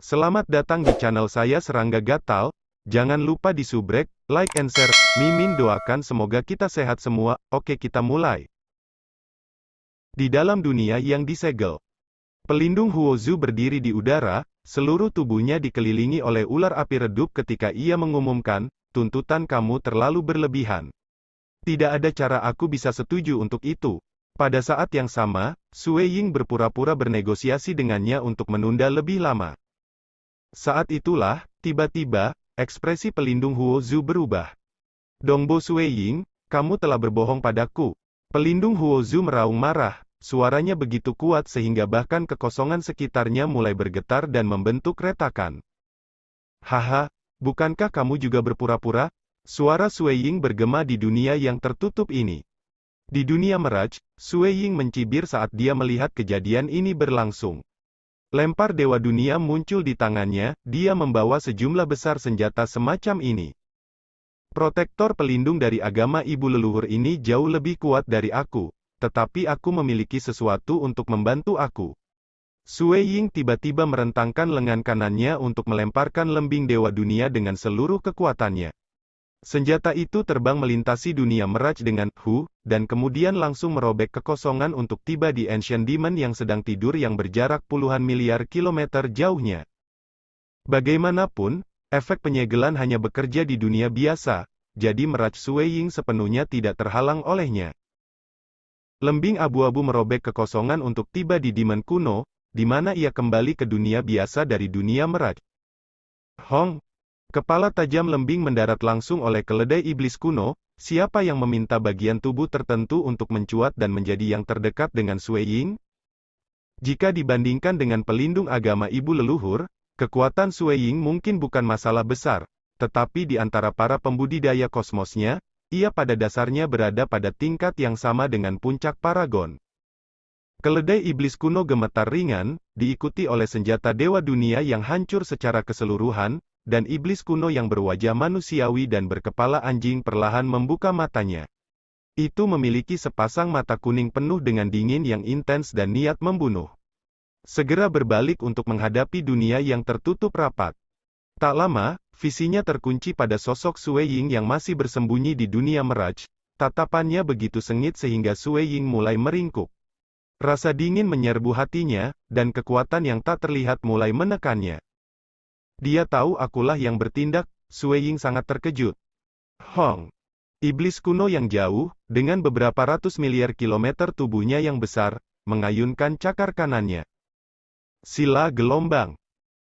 Selamat datang di channel saya Serangga Gatal. Jangan lupa di subrek, like and share. Mimin doakan semoga kita sehat semua. Oke, kita mulai. Di dalam dunia yang disegel, pelindung Huozu berdiri di udara, seluruh tubuhnya dikelilingi oleh ular api redup ketika ia mengumumkan, tuntutan kamu terlalu berlebihan. Tidak ada cara aku bisa setuju untuk itu. Pada saat yang sama, Sue Ying berpura-pura bernegosiasi dengannya untuk menunda lebih lama. Saat itulah, tiba-tiba, ekspresi pelindung Huozu berubah. Dongbo Sue Ying, kamu telah berbohong padaku. Pelindung Huozu meraung marah, suaranya begitu kuat sehingga bahkan kekosongan sekitarnya mulai bergetar dan membentuk retakan. Haha, bukankah kamu juga berpura-pura? Suara Sue Ying bergema di dunia yang tertutup ini. Di dunia Mirage, Sue Ying mencibir saat dia melihat kejadian ini berlangsung. Lempar Dewa Dunia muncul di tangannya, dia membawa sejumlah besar senjata semacam ini. Protektor pelindung dari agama ibu leluhur ini jauh lebih kuat dari aku, tetapi aku memiliki sesuatu untuk membantu aku. Sue Ying tiba-tiba merentangkan lengan kanannya untuk melemparkan lembing Dewa Dunia dengan seluruh kekuatannya. Senjata itu terbang melintasi dunia Mirage dengan dan kemudian langsung merobek kekosongan untuk tiba di Ancient Demon yang sedang tidur yang berjarak puluhan miliar kilometer jauhnya. Bagaimanapun, efek penyegelan hanya bekerja di dunia biasa, jadi Mirage Sue Ying sepenuhnya tidak terhalang olehnya. Lembing abu-abu merobek kekosongan untuk tiba di Demon kuno, di mana ia kembali ke dunia biasa dari dunia Mirage. Hong! Kepala tajam lembing mendarat langsung oleh keledai iblis kuno. Siapa yang meminta bagian tubuh tertentu untuk mencuat dan menjadi yang terdekat dengan Sue Ying? Jika dibandingkan dengan pelindung agama ibu leluhur, kekuatan Sue Ying mungkin bukan masalah besar, tetapi di antara para pembudidaya kosmosnya, ia pada dasarnya berada pada tingkat yang sama dengan puncak Paragon. Keledai iblis kuno gemetar ringan, diikuti oleh senjata Dewa Dunia yang hancur secara keseluruhan, dan iblis kuno yang berwajah manusiawi dan berkepala anjing perlahan membuka matanya. Itu memiliki sepasang mata kuning penuh dengan dingin yang intens dan niat membunuh. Segera berbalik untuk menghadapi dunia yang tertutup rapat. Tak lama, visinya terkunci pada sosok Sue Ying yang masih bersembunyi di dunia Mirage. Tatapannya begitu sengit sehingga Sue Ying mulai meringkuk. Rasa dingin menyerbu hatinya, dan kekuatan yang tak terlihat mulai menekannya. Dia tahu akulah yang bertindak. Sue Ying sangat terkejut. Hong! Iblis kuno yang jauh, dengan beberapa ratus miliar kilometer tubuhnya yang besar, mengayunkan cakar kanannya. Sila gelombang.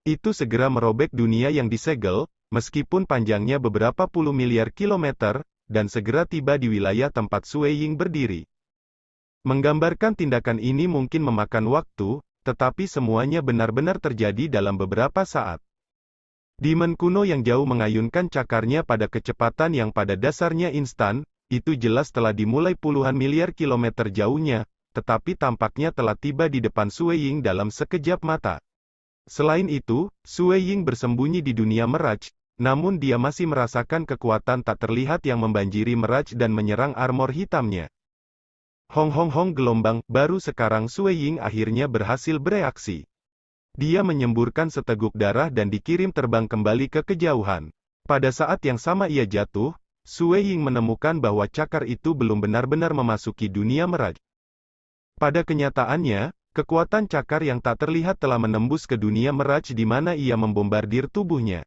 Itu segera merobek dunia yang disegel, meskipun panjangnya beberapa puluh miliar kilometer, dan segera tiba di wilayah tempat Sue Ying berdiri. Menggambarkan tindakan ini mungkin memakan waktu, tetapi semuanya benar-benar terjadi dalam beberapa saat. Demon kuno yang jauh mengayunkan cakarnya pada kecepatan yang pada dasarnya instan, itu jelas telah dimulai puluhan miliar kilometer jauhnya, tetapi tampaknya telah tiba di depan Sue Ying dalam sekejap mata. Selain itu, Sue Ying bersembunyi di dunia Mirage, namun dia masih merasakan kekuatan tak terlihat yang membanjiri Mirage dan menyerang armor hitamnya. Hong gelombang, baru sekarang Sue Ying akhirnya berhasil bereaksi. Dia menyemburkan seteguk darah dan dikirim terbang kembali ke kejauhan. Pada saat yang sama ia jatuh, Sue Ying menemukan bahwa cakar itu belum benar-benar memasuki dunia Mirage. Pada kenyataannya, kekuatan cakar yang tak terlihat telah menembus ke dunia Mirage di mana ia membombardir tubuhnya.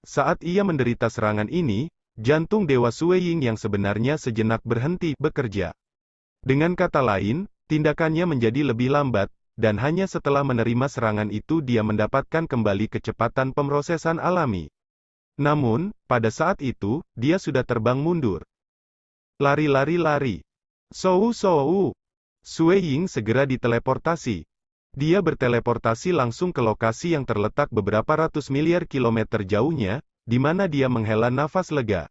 Saat ia menderita serangan ini, jantung Dewa Sue Ying yang sebenarnya sejenak berhenti bekerja. Dengan kata lain, tindakannya menjadi lebih lambat, dan hanya setelah menerima serangan itu dia mendapatkan kembali kecepatan pemrosesan alami. Namun, pada saat itu, dia sudah terbang mundur. Lari. Sou. Sue Ying segera diteleportasi. Dia berteleportasi langsung ke lokasi yang terletak beberapa ratus miliar kilometer jauhnya, di mana dia menghela nafas lega.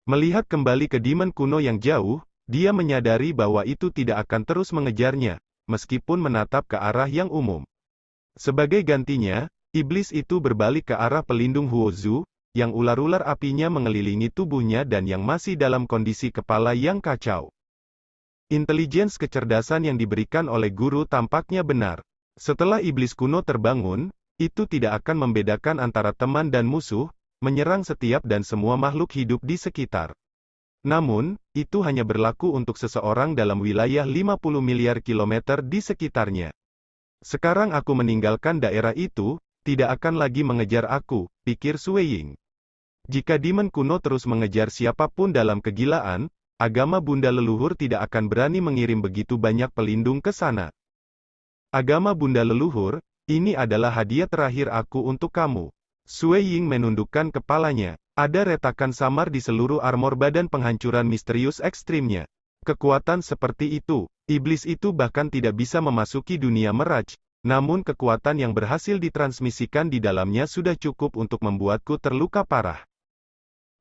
Melihat kembali ke Demon kuno yang jauh, dia menyadari bahwa itu tidak akan terus mengejarnya, meskipun menatap ke arah yang umum. Sebagai gantinya, iblis itu berbalik ke arah pelindung Huozu, yang ular-ular apinya mengelilingi tubuhnya dan yang masih dalam kondisi kepala yang kacau. Intelijensi kecerdasan yang diberikan oleh guru tampaknya benar. Setelah iblis kuno terbangun, Itu tidak akan membedakan antara teman dan musuh, menyerang setiap dan semua makhluk hidup di sekitar. Namun, itu hanya berlaku untuk seseorang dalam wilayah 50 miliar kilometer di sekitarnya. Sekarang aku meninggalkan daerah itu, tidak akan lagi mengejar aku, pikir Sue Ying. Jika demon kuno terus mengejar siapapun dalam kegilaan, agama Bunda leluhur tidak akan berani mengirim begitu banyak pelindung ke sana. Agama Bunda leluhur, ini adalah hadiah terakhir aku untuk kamu. Sue Ying menundukkan kepalanya. Ada retakan samar di seluruh armor badan penghancuran misterius ekstrimnya. Kekuatan seperti itu, iblis itu bahkan tidak bisa memasuki dunia Mirage, namun kekuatan yang berhasil ditransmisikan di dalamnya sudah cukup untuk membuatku terluka parah.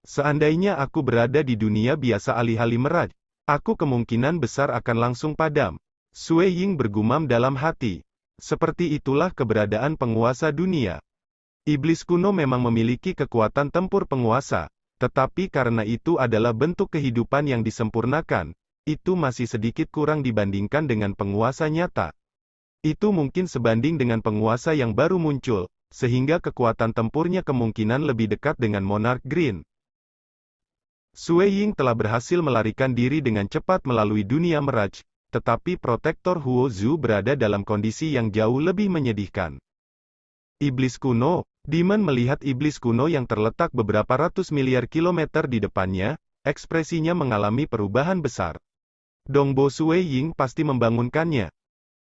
Seandainya aku berada di dunia biasa alih-alih Mirage, aku kemungkinan besar akan langsung padam. Sue Ying bergumam dalam hati. Seperti itulah keberadaan penguasa dunia. Iblis kuno memang memiliki kekuatan tempur penguasa, tetapi karena itu adalah bentuk kehidupan yang disempurnakan, itu masih sedikit kurang dibandingkan dengan penguasa nyata. Itu mungkin sebanding dengan penguasa yang baru muncul, sehingga kekuatan tempurnya kemungkinan lebih dekat dengan Monarch Green. Sue Ying telah berhasil melarikan diri dengan cepat melalui dunia Mirage, tetapi Protektor Huo Zhu berada dalam kondisi yang jauh lebih menyedihkan. Iblis kuno, Demon melihat iblis kuno yang terletak beberapa ratus miliar kilometer di depannya, ekspresinya mengalami perubahan besar. Dongbo Sue Ying pasti membangunkannya.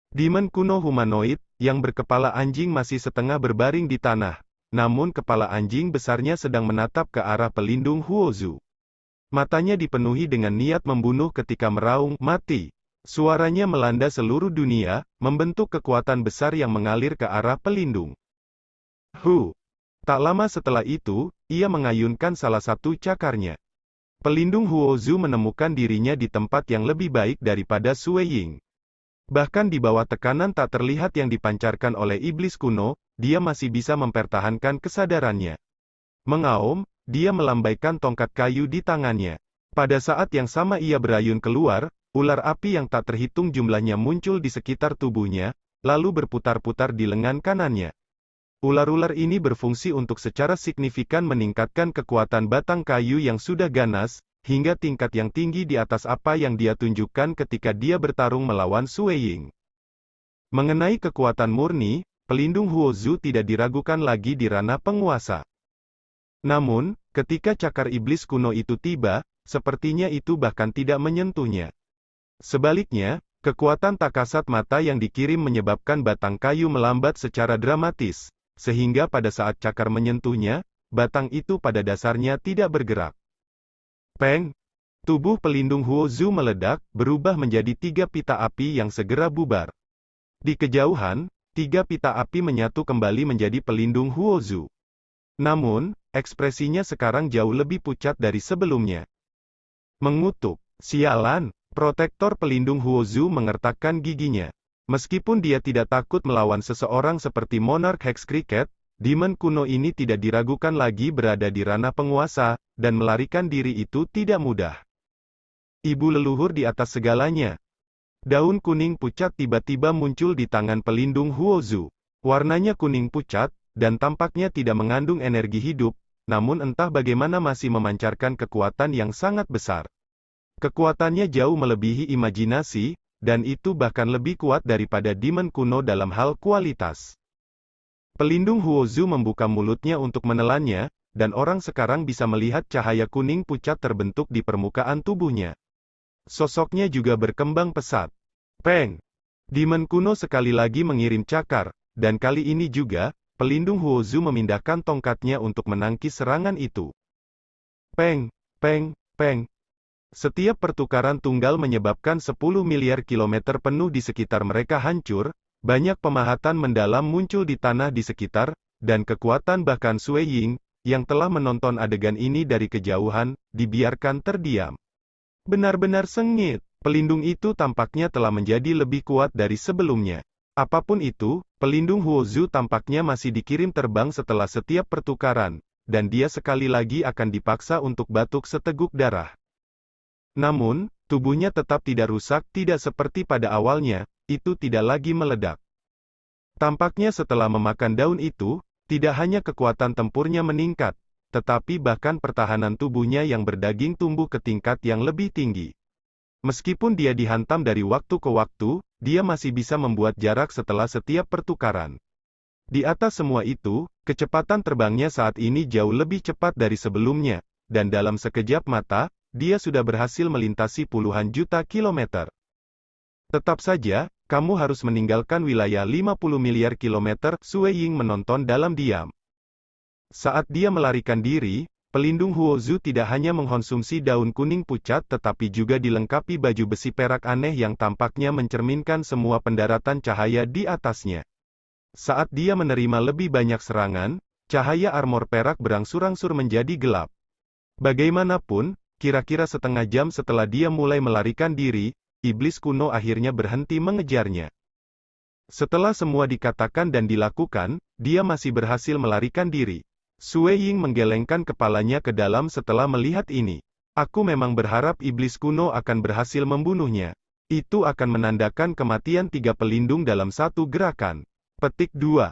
Demon kuno humanoid, yang berkepala anjing masih setengah berbaring di tanah, namun kepala anjing besarnya sedang menatap ke arah pelindung Huo Zhu. Matanya dipenuhi dengan niat membunuh ketika meraung, mati. Suaranya melanda seluruh dunia, membentuk kekuatan besar yang mengalir ke arah pelindung. Tak lama setelah itu, ia mengayunkan salah satu cakarnya. Pelindung Huo Zhu menemukan dirinya di tempat yang lebih baik daripada Sue Ying. Bahkan di bawah tekanan tak terlihat yang dipancarkan oleh iblis kuno, dia masih bisa mempertahankan kesadarannya. Mengaum, dia melambaikan tongkat kayu di tangannya. Pada saat yang sama ia berayun keluar, ular api yang tak terhitung jumlahnya muncul di sekitar tubuhnya, lalu berputar-putar di lengan kanannya. Ular-ular ini berfungsi untuk secara signifikan meningkatkan kekuatan batang kayu yang sudah ganas, hingga tingkat yang tinggi di atas apa yang dia tunjukkan ketika dia bertarung melawan Sue Ying. Mengenai kekuatan murni, pelindung Huo Zhu tidak diragukan lagi di ranah penguasa. Namun, ketika cakar iblis kuno itu tiba, sepertinya itu bahkan tidak menyentuhnya. Sebaliknya, kekuatan tak kasat mata yang dikirim menyebabkan batang kayu melambat secara dramatis, sehingga pada saat cakar menyentuhnya, batang itu pada dasarnya tidak bergerak. Peng! Tubuh pelindung Huo Zhu meledak, berubah menjadi 3 pita api yang segera bubar. Di kejauhan, 3 pita api menyatu kembali menjadi pelindung Huo Zhu. Namun, ekspresinya sekarang jauh lebih pucat dari sebelumnya. Mengutuk, sialan! Protektor pelindung Huo Zhu mengertakkan giginya. Meskipun dia tidak takut melawan seseorang seperti Monarch Hex Cricket, demon kuno ini tidak diragukan lagi berada di ranah penguasa, dan melarikan diri itu tidak mudah. Ibu leluhur di atas segalanya. Daun kuning pucat tiba-tiba muncul di tangan pelindung Huo Zhu. Warnanya kuning pucat, dan tampaknya tidak mengandung energi hidup, namun entah bagaimana masih memancarkan kekuatan yang sangat besar. Kekuatannya jauh melebihi imajinasi, dan itu bahkan lebih kuat daripada demon kuno dalam hal kualitas. Pelindung Huo Zhu membuka mulutnya untuk menelannya, dan orang sekarang bisa melihat cahaya kuning pucat terbentuk di permukaan tubuhnya. Sosoknya juga berkembang pesat. Peng! Demon kuno sekali lagi mengirim cakar, dan kali ini juga, pelindung Huo Zhu memindahkan tongkatnya untuk menangkis serangan itu. Peng! Peng! Peng! Setiap pertukaran tunggal menyebabkan 10 miliar kilometer penuh di sekitar mereka hancur, banyak pemahatan mendalam muncul di tanah di sekitar, dan kekuatan bahkan Sue Ying, yang telah menonton adegan ini dari kejauhan, dibiarkan terdiam. Benar-benar sengit, pelindung itu tampaknya telah menjadi lebih kuat dari sebelumnya. Apapun itu, pelindung Huo Zhu tampaknya masih dikirim terbang setelah setiap pertukaran, dan dia sekali lagi akan dipaksa untuk batuk seteguk darah. Namun, tubuhnya tetap tidak rusak, tidak seperti pada awalnya, itu tidak lagi meledak. Tampaknya setelah memakan daun itu, tidak hanya kekuatan tempurnya meningkat, tetapi bahkan pertahanan tubuhnya yang berdaging tumbuh ke tingkat yang lebih tinggi. Meskipun dia dihantam dari waktu ke waktu, dia masih bisa membuat jarak setelah setiap pertukaran. Di atas semua itu, kecepatan terbangnya saat ini jauh lebih cepat dari sebelumnya, dan dalam sekejap mata, dia sudah berhasil melintasi puluhan juta kilometer. Tetap saja, kamu harus meninggalkan wilayah 50 miliar kilometer, Sue Ying menonton dalam diam. Saat dia melarikan diri, pelindung Huozu tidak hanya mengkonsumsi daun kuning pucat tetapi juga dilengkapi baju besi perak aneh yang tampaknya mencerminkan semua pendaratan cahaya di atasnya. Saat dia menerima lebih banyak serangan, cahaya armor perak berangsur-angsur menjadi gelap. Bagaimanapun, kira-kira setengah jam setelah dia mulai melarikan diri, iblis kuno akhirnya berhenti mengejarnya. Setelah semua dikatakan dan dilakukan, dia masih berhasil melarikan diri. Sue Ying menggelengkan kepalanya ke dalam setelah melihat ini. Aku memang berharap iblis kuno akan berhasil membunuhnya. Itu akan menandakan kematian 3 pelindung dalam satu gerakan. Petik 2.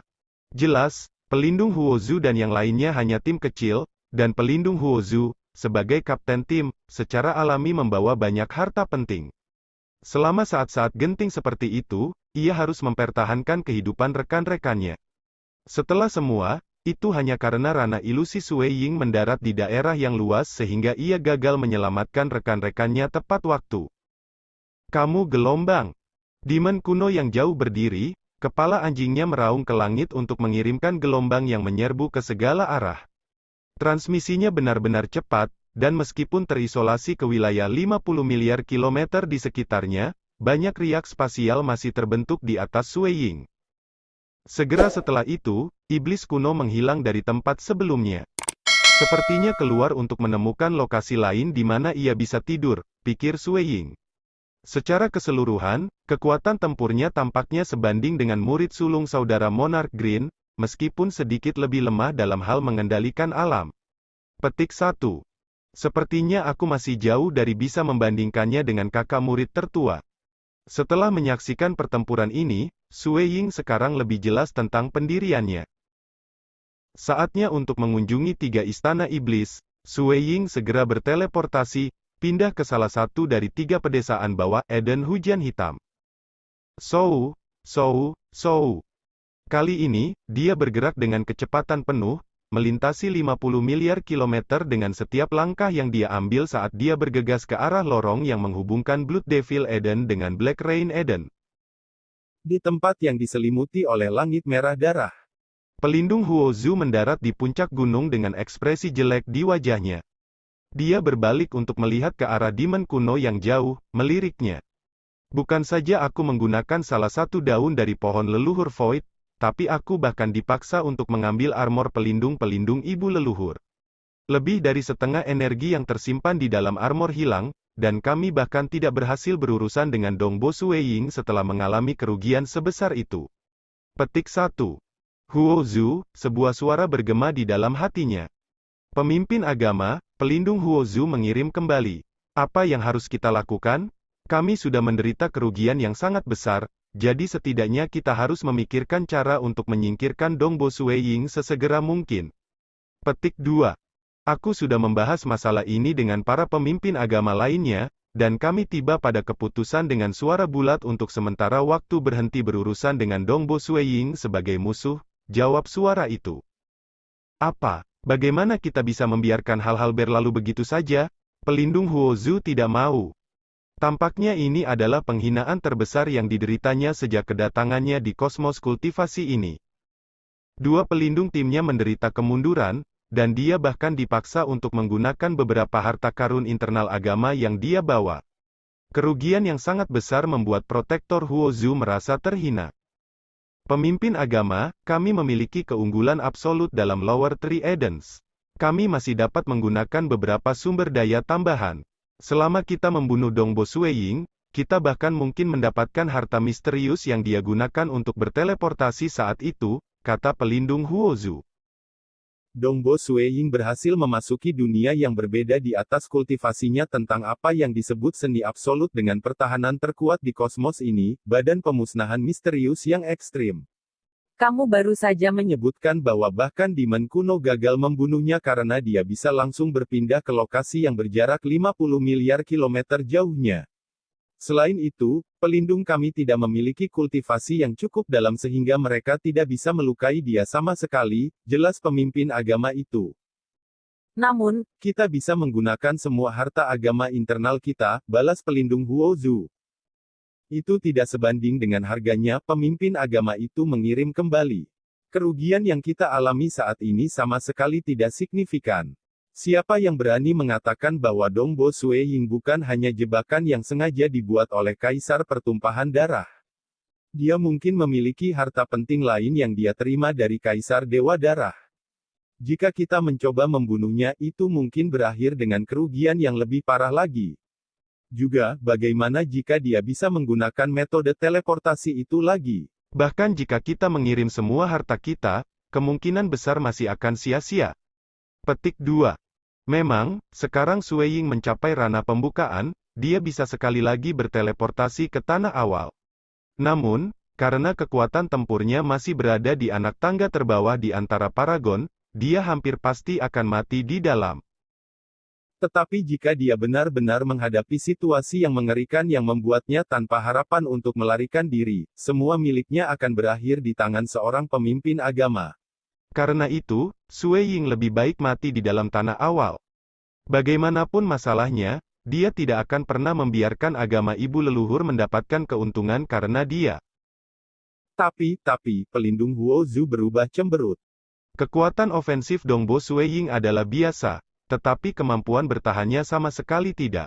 Jelas, pelindung Huozu dan yang lainnya hanya tim kecil, dan pelindung Huozu, sebagai kapten tim, secara alami membawa banyak harta penting. Selama saat-saat genting seperti itu, ia harus mempertahankan kehidupan rekan-rekannya. Setelah semua, itu hanya karena Rana Ilusi Sue Ying mendarat di daerah yang luas sehingga ia gagal menyelamatkan rekan-rekannya tepat waktu. Kamu gelombang. Demon kuno yang jauh berdiri, kepala anjingnya meraung ke langit untuk mengirimkan gelombang yang menyerbu ke segala arah. Transmisinya benar-benar cepat, dan meskipun terisolasi ke wilayah 50 miliar kilometer di sekitarnya, banyak riak spasial masih terbentuk di atas Sue Ying. Segera setelah itu, iblis kuno menghilang dari tempat sebelumnya. Sepertinya keluar untuk menemukan lokasi lain di mana ia bisa tidur, pikir Sue Ying. Secara keseluruhan, kekuatan tempurnya tampaknya sebanding dengan murid sulung saudara Monarch Green, meskipun sedikit lebih lemah dalam hal mengendalikan alam. Petik 1. Sepertinya aku masih jauh dari bisa membandingkannya dengan kakak murid tertua. Setelah menyaksikan pertempuran ini, Sue Ying sekarang lebih jelas tentang pendiriannya. Saatnya untuk mengunjungi 3 istana iblis. Sue Ying segera berteleportasi, pindah ke salah satu dari 3 pedesaan bawah Eden Hujan Hitam. Sou. Kali ini, dia bergerak dengan kecepatan penuh, melintasi 50 miliar kilometer dengan setiap langkah yang dia ambil saat dia bergegas ke arah lorong yang menghubungkan Blood Devil Eden dengan Black Rain Eden. Di tempat yang diselimuti oleh langit merah darah, pelindung Huozu mendarat di puncak gunung dengan ekspresi jelek di wajahnya. Dia berbalik untuk melihat ke arah demon kuno yang jauh, meliriknya. Bukan saja aku menggunakan salah satu daun dari pohon leluhur Void, tapi aku bahkan dipaksa untuk mengambil armor pelindung-pelindung ibu leluhur. Lebih dari setengah energi yang tersimpan di dalam armor hilang, dan kami bahkan tidak berhasil berurusan dengan Dongbo Sue Ying setelah mengalami kerugian sebesar itu. Petik 1. Huozu, sebuah suara bergema di dalam hatinya. Pemimpin agama, pelindung Huozu mengirim kembali. Apa yang harus kita lakukan? Kami sudah menderita kerugian yang sangat besar, jadi setidaknya kita harus memikirkan cara untuk menyingkirkan Dongbo Sue Ying sesegera mungkin. Petik 2. Aku sudah membahas masalah ini dengan para pemimpin agama lainnya, dan kami tiba pada keputusan dengan suara bulat untuk sementara waktu berhenti berurusan dengan Dongbo Sue Ying sebagai musuh, jawab suara itu. Apa? Bagaimana kita bisa membiarkan hal-hal berlalu begitu saja? Pelindung Huozu tidak mau. Tampaknya ini adalah penghinaan terbesar yang dideritanya sejak kedatangannya di kosmos kultivasi ini. 2 pelindung timnya menderita kemunduran, dan dia bahkan dipaksa untuk menggunakan beberapa harta karun internal agama yang dia bawa. Kerugian yang sangat besar membuat protektor Huozu merasa terhina. Pemimpin agama, kami memiliki keunggulan absolut dalam Lower Three Edens. Kami masih dapat menggunakan beberapa sumber daya tambahan. Selama kita membunuh Dongbo Sue Ying, kita bahkan mungkin mendapatkan harta misterius yang dia gunakan untuk berteleportasi saat itu, kata pelindung Huozu. Dongbo Sue Ying berhasil memasuki dunia yang berbeda di atas kultivasinya tentang apa yang disebut seni absolut dengan pertahanan terkuat di kosmos ini, badan pemusnahan misterius yang ekstrim. Kamu baru saja menyebutkan bahwa bahkan Demon kuno gagal membunuhnya karena dia bisa langsung berpindah ke lokasi yang berjarak 50 miliar kilometer jauhnya. Selain itu, pelindung kami tidak memiliki kultivasi yang cukup dalam sehingga mereka tidak bisa melukai dia sama sekali, jelas pemimpin agama itu. Namun, kita bisa menggunakan semua harta agama internal kita, balas pelindung Huo Zhu. Itu tidak sebanding dengan harganya, pemimpin agama itu mengirim kembali. Kerugian yang kita alami saat ini sama sekali tidak signifikan. Siapa yang berani mengatakan bahwa Dongbo Sueying bukan hanya jebakan yang sengaja dibuat oleh Kaisar Pertumpahan Darah? Dia mungkin memiliki harta penting lain yang dia terima dari Kaisar Dewa Darah. Jika kita mencoba membunuhnya, itu mungkin berakhir dengan kerugian yang lebih parah lagi. Juga, bagaimana jika dia bisa menggunakan metode teleportasi itu lagi? Bahkan jika kita mengirim semua harta kita, kemungkinan besar masih akan sia-sia. Petik 2. Memang, sekarang Sueying mencapai ranah pembukaan, dia bisa sekali lagi berteleportasi ke tanah awal. Namun, karena kekuatan tempurnya masih berada di anak tangga terbawah di antara Paragon, dia hampir pasti akan mati di dalam. Tetapi jika dia benar-benar menghadapi situasi yang mengerikan yang membuatnya tanpa harapan untuk melarikan diri, semua miliknya akan berakhir di tangan seorang pemimpin agama. Karena itu, Sueying lebih baik mati di dalam tanah awal. Bagaimanapun masalahnya, dia tidak akan pernah membiarkan agama ibu leluhur mendapatkan keuntungan karena dia. Tapi, pelindung Huo Zhu berubah cemberut. Kekuatan ofensif Dongbo Sueying adalah biasa. Tetapi kemampuan bertahannya sama sekali tidak.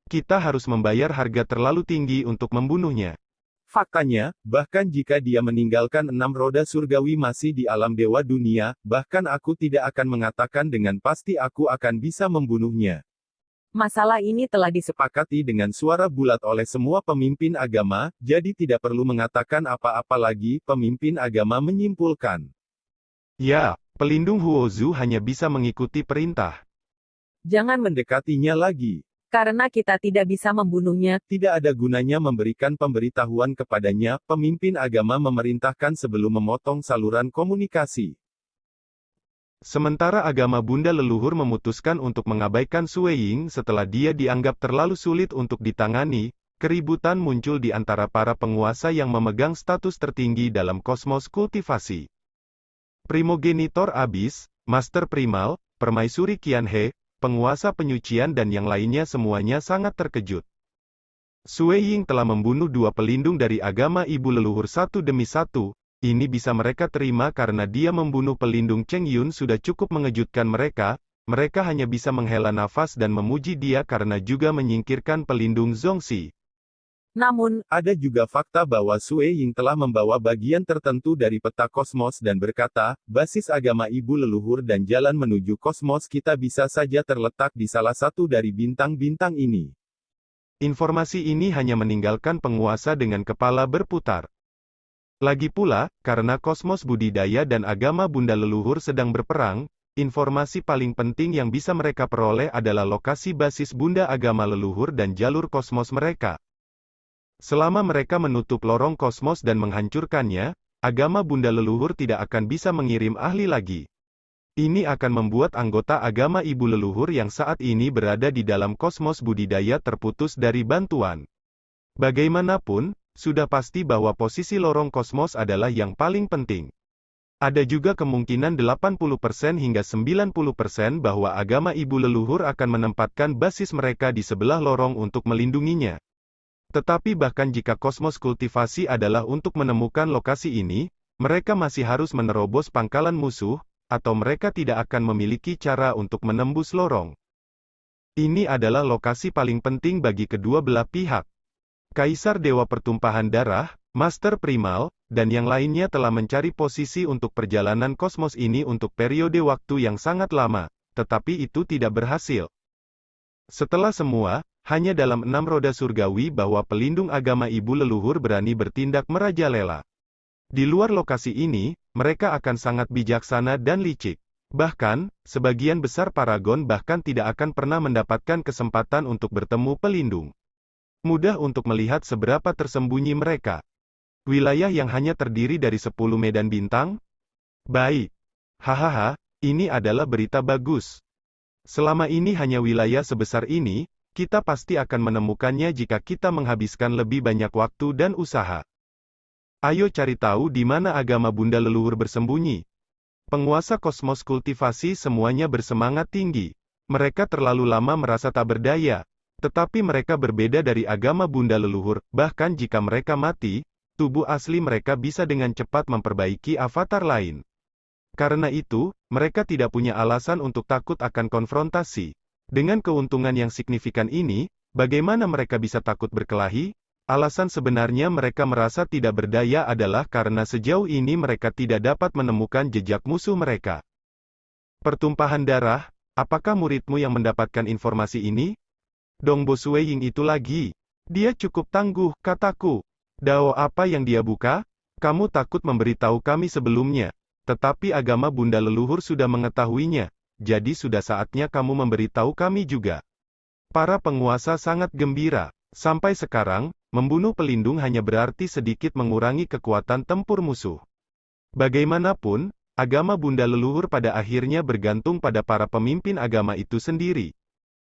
Kita harus membayar harga terlalu tinggi untuk membunuhnya. Faktanya, bahkan jika dia meninggalkan 6 roda surgawi masih di alam dewa dunia, bahkan aku tidak akan mengatakan dengan pasti aku akan bisa membunuhnya. masalah ini telah Disepakati dengan suara bulat oleh semua pemimpin agama, jadi tidak perlu mengatakan apa-apa lagi, pemimpin agama menyimpulkan. Ya, pelindung Huo Zhu hanya bisa mengikuti perintah. Jangan mendekatinya lagi. Karena kita tidak bisa membunuhnya. Tidak ada gunanya memberikan pemberitahuan kepadanya, pemimpin agama memerintahkan sebelum memotong saluran komunikasi. Sementara agama Bunda leluhur memutuskan untuk mengabaikan Sueying setelah dia dianggap terlalu sulit untuk ditangani, keributan muncul di antara para penguasa yang memegang status tertinggi dalam kosmos kultivasi. Primogenitor Abyss, Master Primal, Permaisuri Qianhe, penguasa penyucian dan yang lainnya semuanya sangat terkejut. Sueying telah membunuh 2 pelindung dari agama ibu leluhur satu demi satu, ini bisa mereka terima karena dia membunuh pelindung Cheng Yun sudah cukup mengejutkan mereka hanya bisa menghela nafas dan memuji dia karena juga menyingkirkan pelindung Zongxi. Namun, ada juga fakta bahwa Sueying telah membawa bagian tertentu dari peta kosmos dan berkata, basis agama ibu leluhur dan jalan menuju kosmos kita bisa saja terletak di salah satu dari bintang-bintang ini. Informasi ini hanya meninggalkan penguasa dengan kepala berputar. Lagi pula, karena kosmos budidaya dan agama Bunda leluhur sedang berperang, informasi paling penting yang bisa mereka peroleh adalah lokasi basis Bunda agama leluhur dan jalur kosmos mereka. Selama mereka menutup lorong kosmos dan menghancurkannya, agama Bunda leluhur tidak akan bisa mengirim ahli lagi. Ini akan membuat anggota agama ibu leluhur yang saat ini berada di dalam kosmos budidaya terputus dari bantuan. Bagaimanapun, sudah pasti bahwa posisi lorong kosmos adalah yang paling penting. Ada juga kemungkinan 80% hingga 90% bahwa agama ibu leluhur akan menempatkan basis mereka di sebelah lorong untuk melindunginya. Tetapi bahkan jika kosmos kultivasi adalah untuk menemukan lokasi ini, mereka masih harus menerobos pangkalan musuh, atau mereka tidak akan memiliki cara untuk menembus lorong. Ini adalah lokasi paling penting bagi kedua belah pihak. Kaisar Dewa Pertumpahan Darah, Master Primal, dan yang lainnya telah mencari posisi untuk perjalanan kosmos ini untuk periode waktu yang sangat lama, tetapi itu tidak berhasil. Setelah semua, hanya dalam 6 roda surgawi bahwa pelindung agama ibu leluhur berani bertindak merajalela. Di luar lokasi ini, mereka akan sangat bijaksana dan licik. Bahkan, sebagian besar paragon bahkan tidak akan pernah mendapatkan kesempatan untuk bertemu pelindung. Mudah untuk melihat seberapa tersembunyi mereka. Wilayah yang hanya terdiri dari 10 medan bintang? Baik. Hahaha, ini adalah berita bagus. Selama ini hanya wilayah sebesar ini, kita pasti akan menemukannya jika kita menghabiskan lebih banyak waktu dan usaha. Ayo cari tahu di mana agama Bunda leluhur bersembunyi. Penguasa kosmos kultivasi semuanya bersemangat tinggi. Mereka terlalu lama merasa tak berdaya. Tetapi mereka berbeda dari agama Bunda leluhur, bahkan jika mereka mati, tubuh asli mereka bisa dengan cepat memperbaiki avatar lain. Karena itu, mereka tidak punya alasan untuk takut akan konfrontasi. Dengan keuntungan yang signifikan ini, bagaimana mereka bisa takut berkelahi? Alasan sebenarnya mereka merasa tidak berdaya adalah karena sejauh ini mereka tidak dapat menemukan jejak musuh mereka. Pertumpahan darah, apakah muridmu yang mendapatkan informasi ini? Dongbo Sueying itu lagi. Dia cukup tangguh, kataku. Dao apa yang dia buka? Kamu takut memberitahu kami sebelumnya. Tetapi agama Bunda leluhur sudah mengetahuinya. Jadi sudah saatnya kamu memberitahu kami juga. Para penguasa sangat gembira. Sampai sekarang, membunuh pelindung hanya berarti sedikit mengurangi kekuatan tempur musuh. Bagaimanapun, agama Bunda leluhur pada akhirnya bergantung pada para pemimpin agama itu sendiri.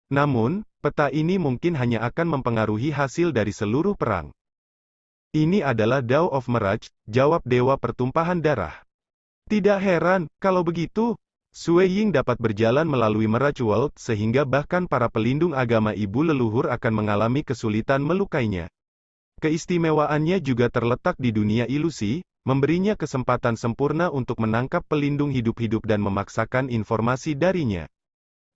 Namun, peta ini mungkin hanya akan mempengaruhi hasil dari seluruh perang. Ini adalah Dao of Mirage, jawab Dewa Pertumpahan Darah. Tidak heran, kalau begitu, Sueying dapat berjalan melalui Mirage World sehingga bahkan para pelindung agama ibu leluhur akan mengalami kesulitan melukainya. Keistimewaannya juga terletak di dunia ilusi, memberinya kesempatan sempurna untuk menangkap pelindung hidup-hidup dan memaksakan informasi darinya.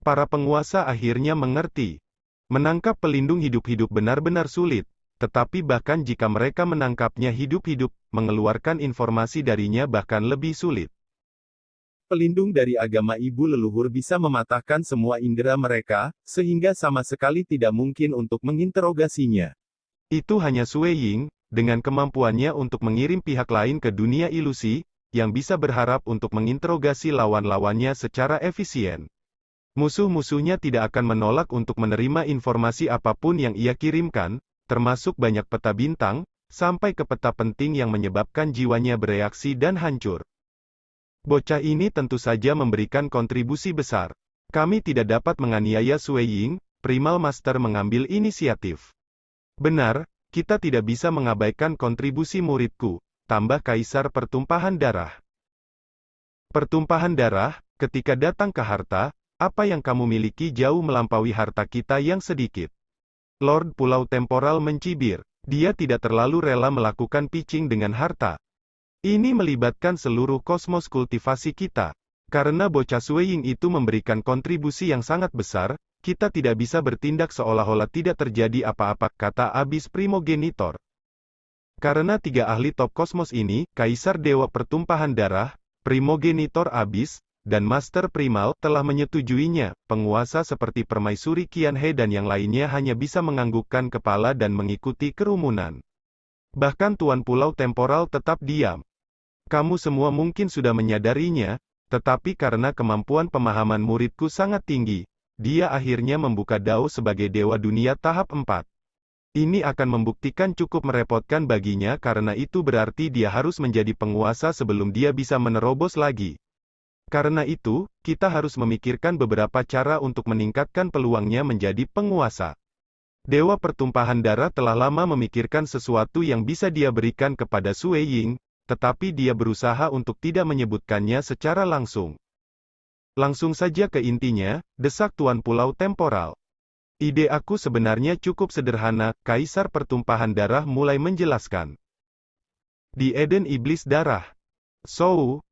Para penguasa akhirnya mengerti. Menangkap pelindung hidup-hidup benar-benar sulit. Tetapi bahkan jika mereka menangkapnya hidup-hidup, mengeluarkan informasi darinya bahkan lebih sulit. Pelindung dari agama ibu leluhur bisa mematahkan semua indera mereka, sehingga sama sekali tidak mungkin untuk menginterogasinya. Itu hanya Sueying, dengan kemampuannya untuk mengirim pihak lain ke dunia ilusi, yang bisa berharap untuk menginterogasi lawan-lawannya secara efisien. Musuh-musuhnya tidak akan menolak untuk menerima informasi apapun yang ia kirimkan, termasuk banyak peta bintang, sampai ke peta penting yang menyebabkan jiwanya bereaksi dan hancur. Bocah ini tentu saja memberikan kontribusi besar. Kami tidak dapat menganiaya Sueying, Primal Master mengambil inisiatif. Benar, kita tidak bisa mengabaikan kontribusi muridku, tambah Kaisar Pertumpahan Darah. Pertumpahan darah, ketika datang ke harta, apa yang kamu miliki jauh melampaui harta kita yang sedikit. Lord Pulau Temporal mencibir. Dia tidak terlalu rela melakukan pitching dengan harta. Ini melibatkan seluruh kosmos kultivasi kita. Karena bocah Sueying itu memberikan kontribusi yang sangat besar, kita tidak bisa bertindak seolah-olah tidak terjadi apa-apa, kata Abyss Primogenitor. Karena tiga ahli top kosmos ini, Kaisar Dewa Pertumpahan Darah, Primogenitor Abyss, dan Master Primal telah menyetujuinya. Penguasa seperti Permaisuri Qianhe dan yang lainnya hanya bisa menganggukkan kepala dan mengikuti kerumunan. Bahkan Tuan Pulau Temporal tetap diam. Kamu semua mungkin sudah menyadarinya, tetapi karena kemampuan pemahaman muridku sangat tinggi, dia akhirnya membuka Dao sebagai Dewa Dunia tahap 4. Ini akan membuktikan cukup merepotkan baginya karena itu berarti dia harus menjadi penguasa sebelum dia bisa menerobos lagi. Karena itu, kita harus memikirkan beberapa cara untuk meningkatkan peluangnya menjadi penguasa. Dewa Pertumpahan Darah telah lama memikirkan sesuatu yang bisa dia berikan kepada Sueying, tetapi dia berusaha untuk tidak menyebutkannya secara langsung. Langsung saja ke intinya, desak Tuan Pulau Temporal. Ide aku sebenarnya cukup sederhana, Kaisar Pertumpahan Darah mulai menjelaskan. Di Eden Iblis Darah. Sou.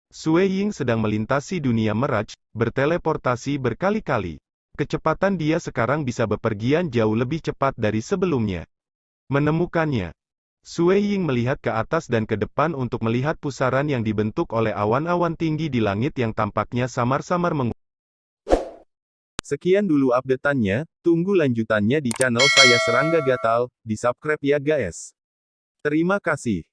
Sueying sedang melintasi dunia Mirage, berteleportasi berkali-kali. Kecepatan dia sekarang bisa bepergian jauh lebih cepat dari sebelumnya. Menemukannya. Sueying melihat ke atas dan ke depan untuk melihat pusaran yang dibentuk oleh awan-awan tinggi di langit yang tampaknya samar-samar menguap. Sekian dulu update-annya, tunggu lanjutannya di channel saya Serangga Gatal, di subscribe ya guys. Terima kasih.